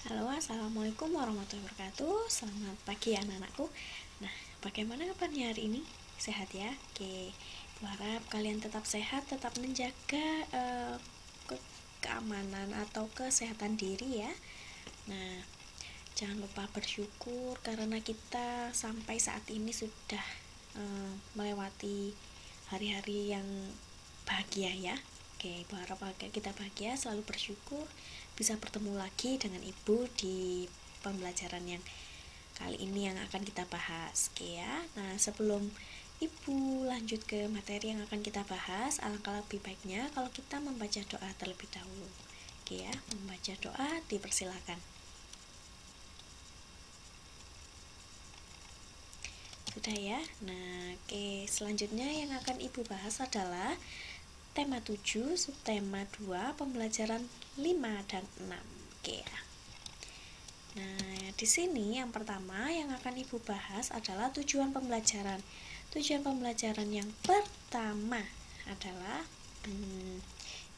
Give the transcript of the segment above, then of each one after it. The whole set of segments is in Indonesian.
Halo, assalamualaikum warahmatullahi wabarakatuh. Selamat pagi anak-anakku. Nah, bagaimana kabarnya hari ini? Sehat ya? Oke, aku harap kalian tetap sehat, tetap menjaga keamanan atau kesehatan diri ya. Nah, jangan lupa bersyukur karena kita sampai saat ini sudah melewati hari-hari yang bahagia ya. Oke, ibu harap kita bahagia, selalu bersyukur bisa bertemu lagi dengan ibu di pembelajaran yang kali ini yang akan kita bahas. Oke ya. Nah, sebelum ibu lanjut ke materi yang akan kita bahas, alangkah lebih baiknya kalau kita membaca doa terlebih dahulu. Oke ya, membaca doa dipersilakan. Sudah ya. Nah, oke, selanjutnya yang akan ibu bahas adalah tema 7, subtema 2, pembelajaran 5 dan 6. Oke ya. Nah, di sini yang pertama yang akan ibu bahas adalah tujuan pembelajaran. Tujuan pembelajaran yang pertama adalah ini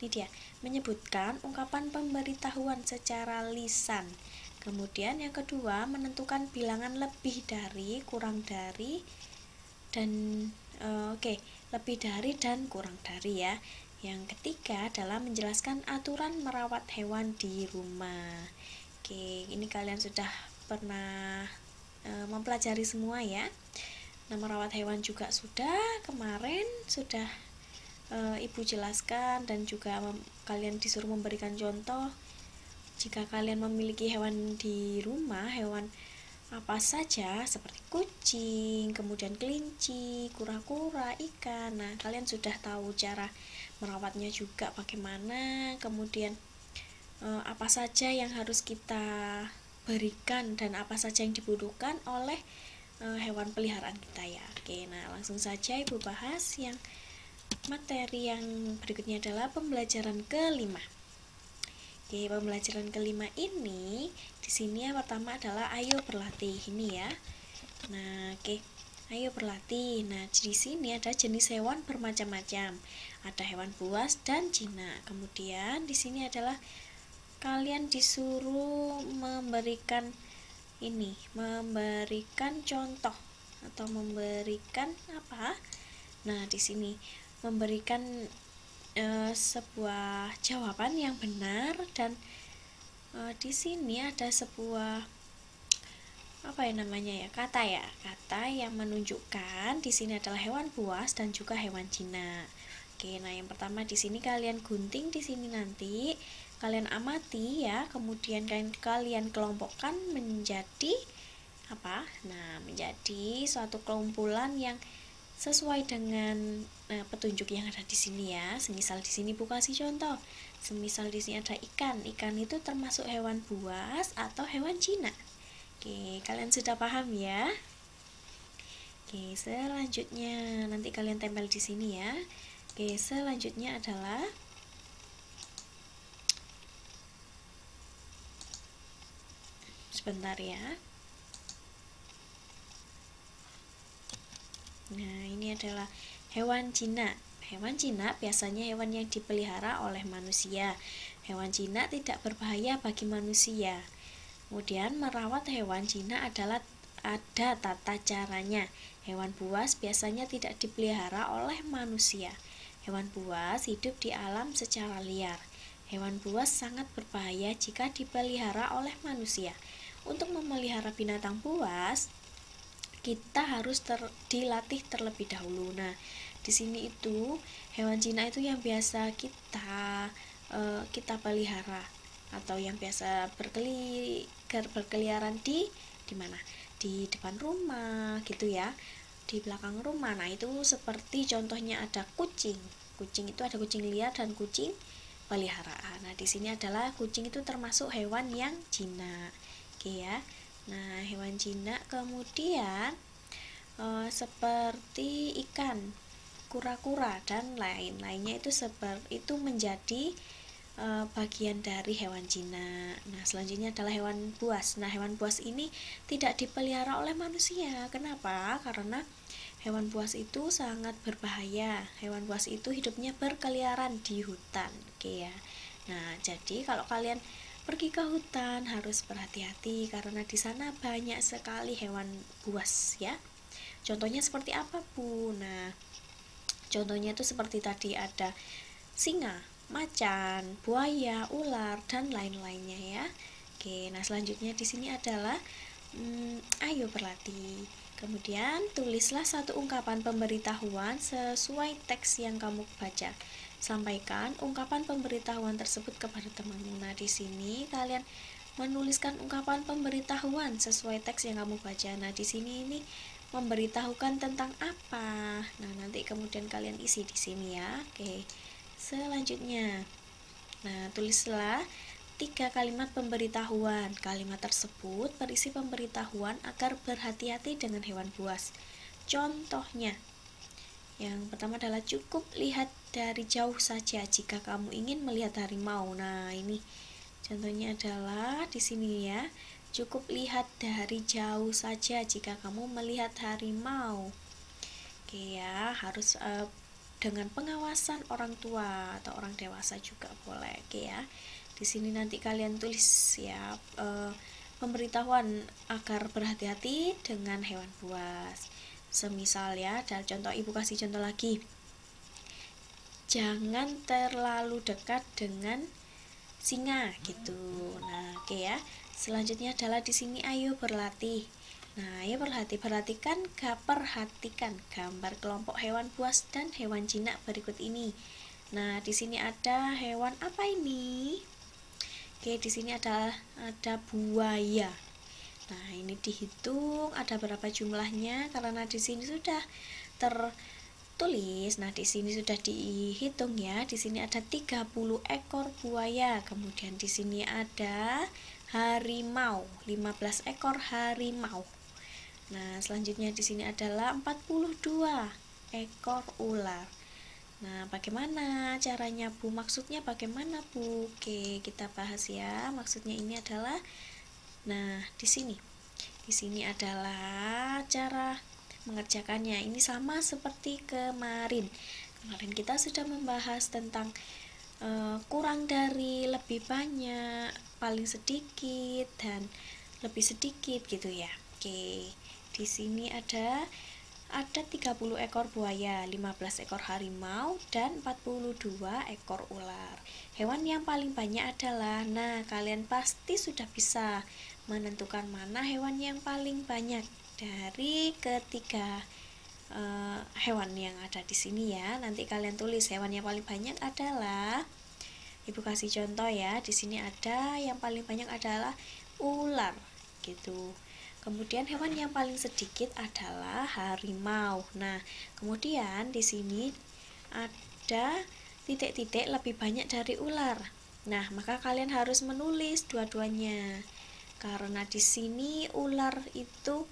dia, menyebutkan ungkapan pemberitahuan secara lisan. Kemudian yang kedua, menentukan bilangan lebih dari, kurang dari, dan lebih dari dan kurang dari ya. Yang ketiga adalah menjelaskan aturan merawat hewan di rumah. Oke, ini kalian sudah pernah mempelajari semua ya. Nah, merawat hewan juga sudah kemarin sudah ibu jelaskan, dan juga kalian disuruh memberikan contoh. Jika kalian memiliki hewan di rumah, hewan apa saja seperti kucing, kemudian kelinci, kura-kura, ikan. Nah, kalian sudah tahu cara merawatnya juga bagaimana, kemudian apa saja yang harus kita berikan dan apa saja yang dibutuhkan oleh hewan peliharaan kita ya. Oke, nah langsung saja ibu bahas yang materi yang berikutnya adalah pembelajaran kelima. Oke, pembelajaran kelima ini di sini yang pertama adalah ayo berlatih ini ya. Nah, oke. Ayo berlatih. Nah, di sini ada jenis hewan bermacam-macam. Ada hewan buas dan jinak. Kemudian di sini adalah kalian disuruh memberikan contoh atau memberikan apa? Nah, di sini memberikan sebuah jawaban yang benar, dan di sini ada sebuah kata yang menunjukkan di sini adalah hewan buas dan juga hewan jinak. Oke, nah yang pertama di sini kalian gunting di sini, nanti kalian amati ya, kemudian kalian kelompokkan menjadi apa? Nah, menjadi suatu kelumpulan yang sesuai dengan petunjuk yang ada di sini ya. Semisal di sini Bu kasih contoh. Semisal di sini ada ikan. Ikan itu termasuk hewan buas atau hewan jinak. Oke, kalian sudah paham ya? Oke, selanjutnya nanti kalian tempel di sini ya. Oke, selanjutnya adalah sebentar ya. Nah, ini adalah hewan jinak. Hewan jinak biasanya hewan yang dipelihara oleh manusia. Hewan jinak tidak berbahaya bagi manusia. Kemudian merawat hewan jinak adalah ada tata caranya. Hewan buas biasanya tidak dipelihara oleh manusia. Hewan buas hidup di alam secara liar. Hewan buas sangat berbahaya jika dipelihara oleh manusia. Untuk memelihara binatang buas, kita harus dilatih terlebih dahulu. Nah, di sini itu hewan jinak itu yang biasa kita pelihara atau yang biasa berkeliaran di mana? Di depan rumah gitu ya, di belakang rumah. Nah, itu seperti contohnya ada kucing. Kucing itu ada kucing liar dan kucing peliharaan. Nah, di sini adalah kucing itu termasuk hewan yang jinak. Oke ya. Nah, hewan jinak kemudian seperti ikan, kura-kura dan lain-lainnya itu menjadi bagian dari hewan jinak. Nah, selanjutnya adalah hewan buas. Nah, hewan buas ini tidak dipelihara oleh manusia. Kenapa? Karena hewan buas itu sangat berbahaya. Hewan buas itu hidupnya berkeliaran di hutan. Oke ya. Nah, jadi kalau kalian pergi ke hutan harus berhati-hati karena di sana banyak sekali hewan buas ya. Contohnya seperti apa, Bu? Nah, contohnya itu seperti tadi ada singa, macan, buaya, ular, dan lain-lainnya ya. Oke, nah selanjutnya di sini adalah ayo berlatih. Kemudian tulislah satu ungkapan pemberitahuan sesuai teks yang kamu baca. Sampaikan ungkapan pemberitahuan tersebut kepada temanmu. Nah, di sini kalian menuliskan ungkapan pemberitahuan sesuai teks yang kamu baca. Nah, di sini ini memberitahukan tentang apa. Nah, nanti kemudian kalian isi di sini ya. Oke. Selanjutnya, nah tulislah 3 kalimat pemberitahuan. Kalimat tersebut berisi pemberitahuan agar berhati-hati dengan hewan buas. Contohnya, yang pertama adalah cukup lihat dari jauh saja jika kamu ingin melihat harimau. Nah, ini contohnya adalah di sini ya. Cukup lihat dari jauh saja jika kamu melihat harimau. Oke ya, harus dengan pengawasan orang tua atau orang dewasa juga boleh. Oke ya. Di sini nanti kalian tulis ya pemberitahuan agar berhati-hati dengan hewan buas. Semisal ya, dan contoh ibu kasih contoh lagi. Jangan terlalu dekat dengan singa gitu. Nah, oke ya. Selanjutnya adalah di sini ayo berlatih. Nah, ayo perhatikan gambar kelompok hewan buas dan hewan jinak berikut ini. Nah, di sini ada hewan apa ini? Oke, di sini ada buaya. Nah, ini dihitung ada berapa jumlahnya karena di sini sudah tertulis. Nah, di sini sudah dihitung ya. Di sini ada 30 ekor buaya. Kemudian di sini ada harimau, 15 ekor harimau. Nah, selanjutnya di sini adalah 42 ekor ular. Nah, bagaimana caranya, Bu? Maksudnya bagaimana, Bu? Oke, kita bahas ya. Maksudnya ini adalah di sini adalah cara mengerjakannya. Ini sama seperti kemarin. Kemarin kita sudah membahas tentang kurang dari, lebih banyak, paling sedikit, dan lebih sedikit gitu ya. Oke, di sini ada 30 ekor buaya, 15 ekor harimau, dan 42 ekor ular. Hewan yang paling banyak adalah, nah kalian pasti sudah bisa menentukan mana hewan yang paling banyak dari ketiga hewan yang ada di sini ya. Nanti kalian tulis hewan yang paling banyak adalah, ibu kasih contoh ya. Di sini ada yang paling banyak adalah ular gitu. Kemudian hewan yang paling sedikit adalah harimau. Nah, kemudian di sini ada titik-titik lebih banyak dari ular. Nah, maka kalian harus menulis dua-duanya. Karena di sini ular itu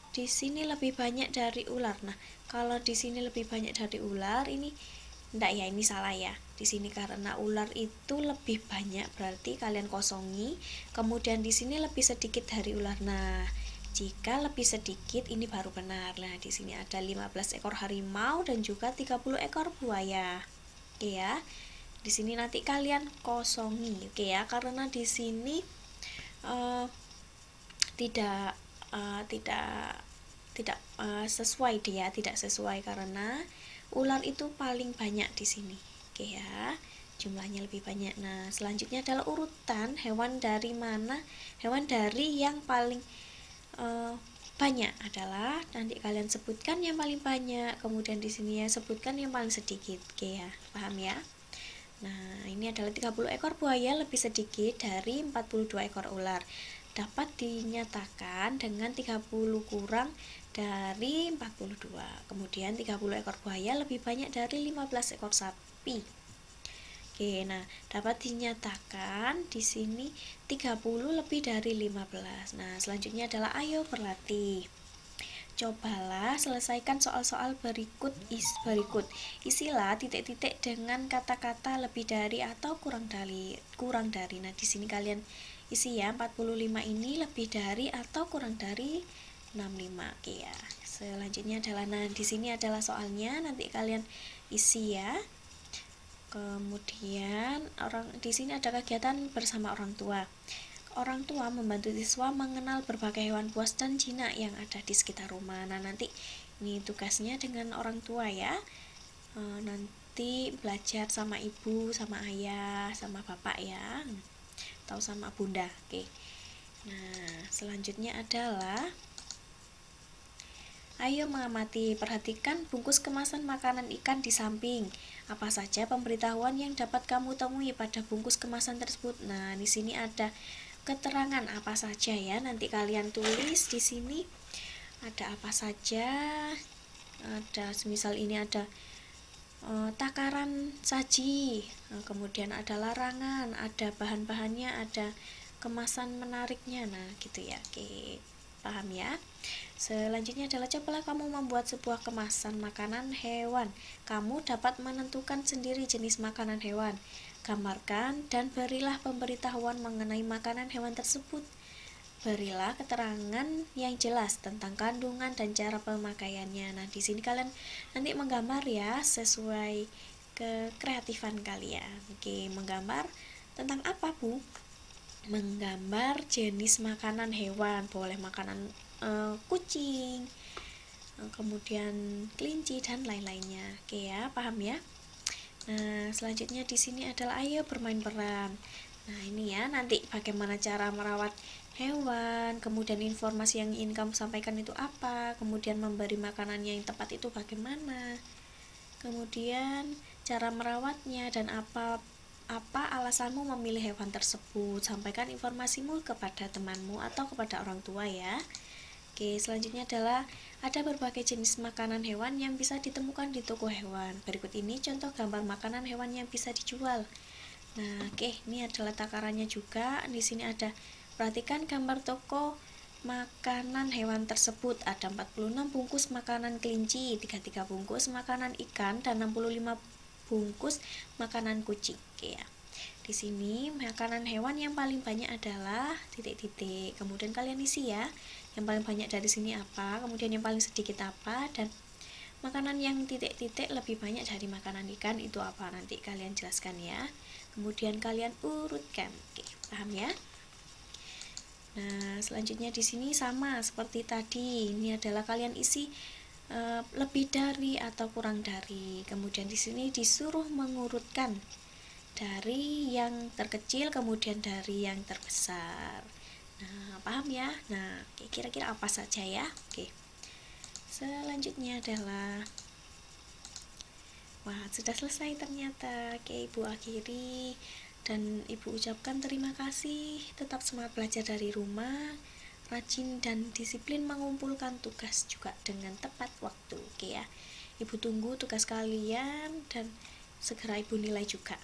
di sini lebih banyak dari ular. Nah, kalau di sini lebih banyak dari ular, ini enggak ya, ini salah ya. Di sini karena ular itu lebih banyak, berarti kalian kosongi. Kemudian di sini lebih sedikit dari ular. Nah, jika lebih sedikit ini baru benar. Nah, di sini ada 15 ekor harimau dan juga 30 ekor buaya. Oke ya. Di sini nanti kalian kosongi. Oke ya, karena di sini tidak sesuai dia, tidak sesuai karena ular itu paling banyak di sini. Oke ya, jumlahnya lebih banyak. Nah, selanjutnya adalah urutan hewan dari mana, hewan dari yang paling banyak adalah nanti kalian sebutkan yang paling banyak, kemudian di sini ya sebutkan yang paling sedikit. Oke ya, paham ya? Nah, ini adalah 30 ekor buaya lebih sedikit dari 42 ekor ular. Dapat dinyatakan dengan 30 kurang dari 42. Kemudian 30 ekor buaya lebih banyak dari 15 ekor sapi. Oke, nah dapat dinyatakan di sini 30 lebih dari 15. Nah, selanjutnya adalah ayo berlatih. Cobalah selesaikan soal-soal berikut. Isilah titik-titik dengan kata-kata lebih dari atau kurang dari. Nah, di sini kalian isi ya, 45 ini lebih dari atau kurang dari 65. Oke ya. Selanjutnya adalah, nah di sini adalah soalnya, nanti kalian isi ya. Kemudian di sini ada kegiatan bersama orang tua. Orang tua membantu siswa mengenal berbagai hewan buas dan jinak yang ada di sekitar rumah. Nah, nanti ini tugasnya dengan orang tua ya. Nanti belajar sama ibu, sama ayah, sama bapak ya, atau sama bunda. Oke. Nah, selanjutnya adalah ayo mengamati, perhatikan bungkus kemasan makanan ikan di samping. Apa saja pemberitahuan yang dapat kamu temui pada bungkus kemasan tersebut? Nah, di sini ada keterangan apa saja ya. Nanti kalian tulis di sini ada apa saja. Ada semisal ini ada takaran saji, kemudian ada larangan, ada bahan-bahannya, ada kemasan menariknya. Nah, gitu ya. Oke, paham ya? Selanjutnya adalah cobalah kamu membuat sebuah kemasan makanan hewan. Kamu dapat menentukan sendiri jenis makanan hewan. Gambarkan dan berilah pemberitahuan mengenai makanan hewan tersebut. Berilah keterangan yang jelas tentang kandungan dan cara pemakaiannya. Nah, di sini kalian nanti menggambar ya sesuai kekreatifan kalian. Oke, menggambar tentang apa, Bu? Menggambar jenis makanan hewan, boleh makanan kucing, kemudian kelinci dan lain-lainnya. Oke ya, paham ya? Nah, selanjutnya di sini adalah ayo bermain peran. Nah, ini ya, nanti bagaimana cara merawat hewan, kemudian informasi yang ingin kamu sampaikan itu apa, kemudian memberi makanan yang tepat itu bagaimana, kemudian cara merawatnya dan apa alasanmu memilih hewan tersebut. Sampaikan informasimu kepada temanmu atau kepada orang tua ya. Oke, selanjutnya adalah ada berbagai jenis makanan hewan yang bisa ditemukan di toko hewan. Berikut ini contoh gambar makanan hewan yang bisa dijual. Nah, oke, ini adalah takarannya juga. Di sini ada, perhatikan gambar toko makanan hewan tersebut. Ada 46 bungkus makanan kelinci, 33 bungkus makanan ikan, dan 65 bungkus makanan kucing. Oke ya. Di sini makanan hewan yang paling banyak adalah titik-titik. Kemudian kalian isi ya. Yang paling banyak dari sini apa, kemudian yang paling sedikit apa, dan makanan yang titik-titik lebih banyak dari makanan ikan itu apa, nanti kalian jelaskan ya. Kemudian kalian urutkan. Oke, paham ya? Nah, selanjutnya di sini sama seperti tadi. Ini adalah kalian isi lebih dari atau kurang dari. Kemudian di sini disuruh mengurutkan dari yang terkecil kemudian dari yang terbesar. Nah, paham ya? Nah, kira-kira apa saja ya? Oke. Selanjutnya adalah, wah, sudah selesai ternyata. Oke, Ibu akhiri dan Ibu ucapkan terima kasih. Tetap semangat belajar dari rumah, rajin dan disiplin mengumpulkan tugas juga dengan tepat waktu. Oke ya. Ibu tunggu tugas kalian dan segera Ibu nilai juga.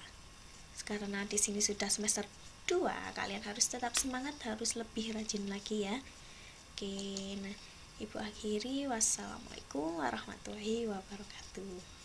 Karena di sini sudah semester 2, kalian harus tetap semangat, harus lebih rajin lagi ya. Oke, nah Ibu akhiri. Wassalamualaikum warahmatullahi wabarakatuh.